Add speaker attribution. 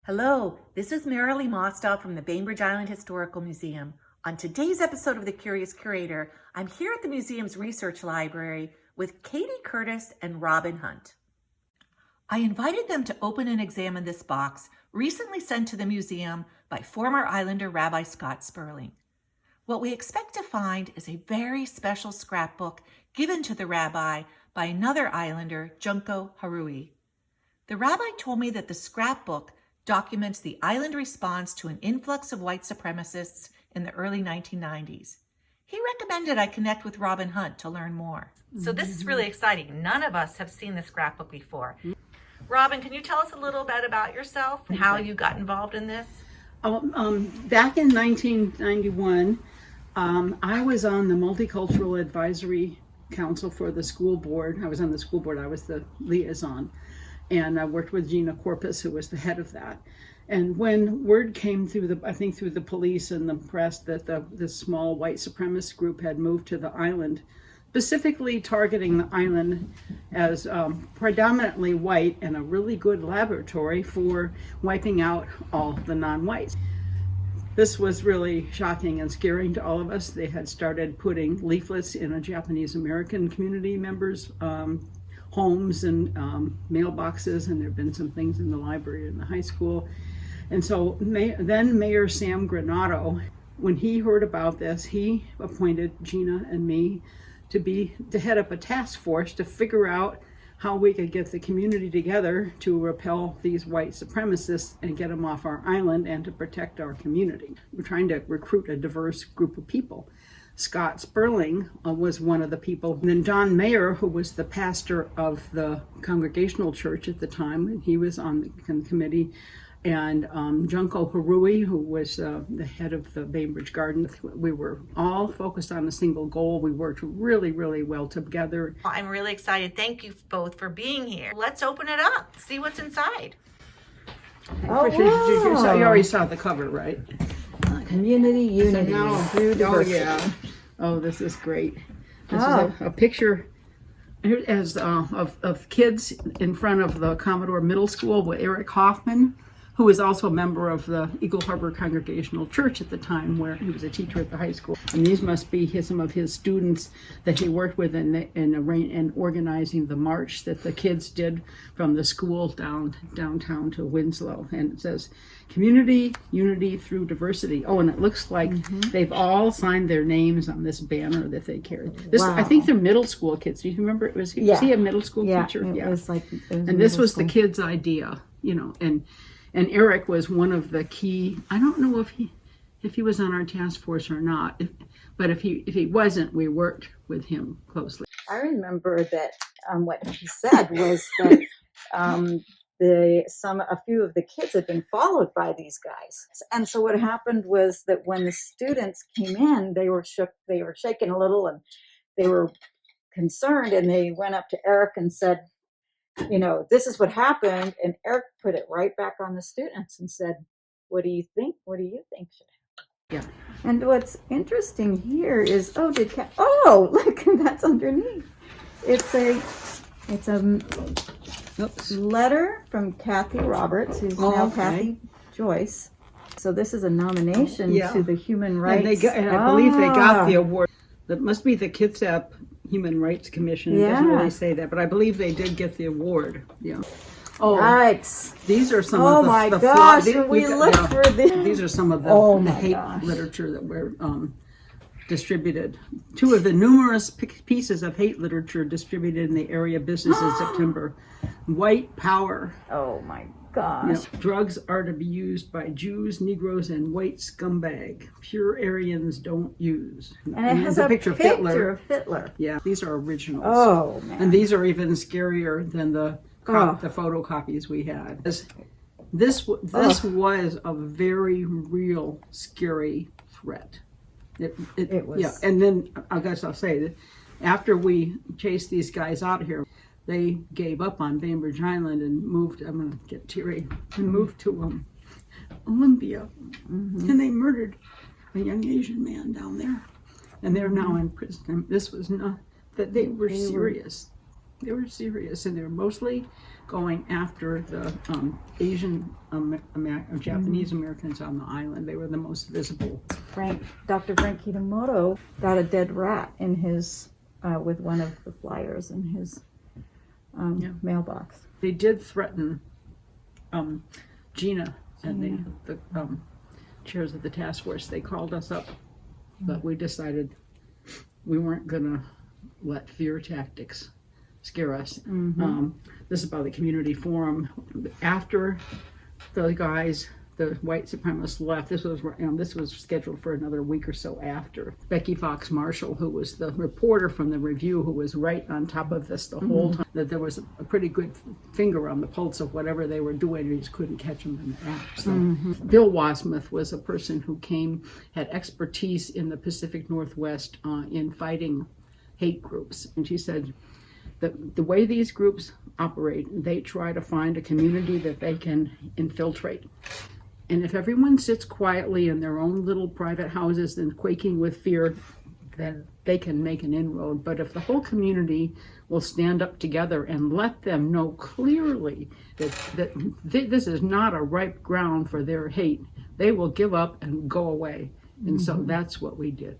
Speaker 1: Hello, this is Merilee Mostov from the Bainbridge Island Historical Museum. On today's episode of the Curious Curator, I'm here at the museum's research library with Katie Curtis and Robin Hunt. I invited them to open and examine this box recently sent to the museum by former Islander Rabbi Scott Sperling. What we expect to find is a very special scrapbook given to the rabbi by another Islander, Junkoh Harui. The rabbi told me that the scrapbook documents the island response to an influx of white supremacists in the early 1990s. He recommended I connect with Robin Hunt to learn more. So this is really exciting. None of us have seen the scrapbook before. Robin, can you tell us a little bit about yourself and how you got involved in this?
Speaker 2: Back in 1991, I was on the Multicultural Advisory Council for the school board. I was on the school board. I was the liaison. And I worked with Gina Corpus, who was the head of that. And when word came through the police and the press that this small white supremacist group had moved to the island, specifically targeting the island as predominantly white and a really good laboratory for wiping out all the non-whites. This was really shocking and scaring to all of us. They had started putting leaflets in a Japanese American community members' homes and mailboxes, and there have been some things in the library and the high school. And so then Mayor Sam Granato, when he heard about this, he appointed Gina and me to head up a task force to figure out how we could get the community together to repel these white supremacists and get them off our island and to protect our community. We're trying to recruit a diverse group of people. Scott Sperling was one of the people. And then John Mayer, who was the pastor of the Congregational Church at the time, and he was on the committee, and Junkoh Harui, who was the head of the Bainbridge Garden. We were all focused on a single goal. We worked really, really well together.
Speaker 1: I'm really excited. Thank you both for being here. Let's open it up, see what's inside.
Speaker 2: Oh, wow. You already saw the cover, right?
Speaker 3: Community unity through diversity.
Speaker 2: Oh, yeah. Oh, this is great. This is a picture of kids in front of the Commodore Middle School with Eric Hoffman, who was also a member of the Eagle Harbor Congregational Church at the time, where he was a teacher at the high school. And these must be some of his students that he worked with in organizing the march that the kids did from the school downtown to Winslow. And it says, community unity through diversity. Oh, and it looks like they've all signed their names on this banner that they carried. This, wow. I think they're middle school kids. Do you remember? Was he a middle school teacher? And this was the kids' idea, and Eric was one of the key. I don't know if he was on our task force or not, but if he wasn't, we worked with him closely.
Speaker 3: I remember that what he said was that a few of the kids had been followed by these guys, and so what happened was that when the students came in, they were shaken a little, and they were concerned, and they went up to Eric and said, this is what happened. And Eric put it right back on the students and said, what do you think? What do you think should happen? Yeah. And what's interesting here is, look, that's underneath. It's a letter from Kathy Roberts, who's now Kathy Joyce. So this is a nomination to the Human Rights.
Speaker 2: And I believe they got the award. That must be the Kitsap Human Rights Commission. It doesn't really say that, but I believe they did get the award. Yeah.
Speaker 3: Oh, yikes.
Speaker 2: These are some of the
Speaker 3: my gosh, we looked for this.
Speaker 2: These are some of the hate literature that were distributed. Two of the numerous pieces of hate literature distributed in the area business in September. White Power.
Speaker 3: Oh my gosh.
Speaker 2: Drugs are to be used by Jews, Negroes, and white scumbag. Pure Aryans don't use.
Speaker 3: And it has a picture of Hitler.
Speaker 2: Yeah, these are originals.
Speaker 3: Oh, man.
Speaker 2: And these are even scarier than the photocopies we had. This was a very real, scary threat. It was. Yeah, and then I guess I'll say that after we chased these guys out here, they gave up on Bainbridge Island and moved. I'm going to get teary. And moved to Olympia, and they murdered a young Asian man down there, and they're now in prison. And this was not that they were serious. They were serious, and they were mostly going after the Asian Japanese Americans on the island. They were the most visible.
Speaker 3: Dr. Frank Kitamoto got a dead rat in his with one of the flyers in his mailbox.
Speaker 2: They did threaten Gina and the chairs of the task force. They called us up, but we decided we weren't gonna let fear tactics scare us. This is about the community forum. After the guys, the white supremacists left, this was scheduled for another week or so after. Becky Fox Marshall, who was the reporter from the Review, who was right on top of this the whole time, that there was a pretty good finger on the pulse of whatever they were doing. We just couldn't catch them in the act. So Bill Wasmuth was a person who had expertise in the Pacific Northwest in fighting hate groups. And she said, the way these groups operate, they try to find a community that they can infiltrate. And if everyone sits quietly in their own little private houses and quaking with fear, then they can make an inroad. But if the whole community will stand up together and let them know clearly that this is not a ripe ground for their hate, they will give up and go away. And so that's what we did.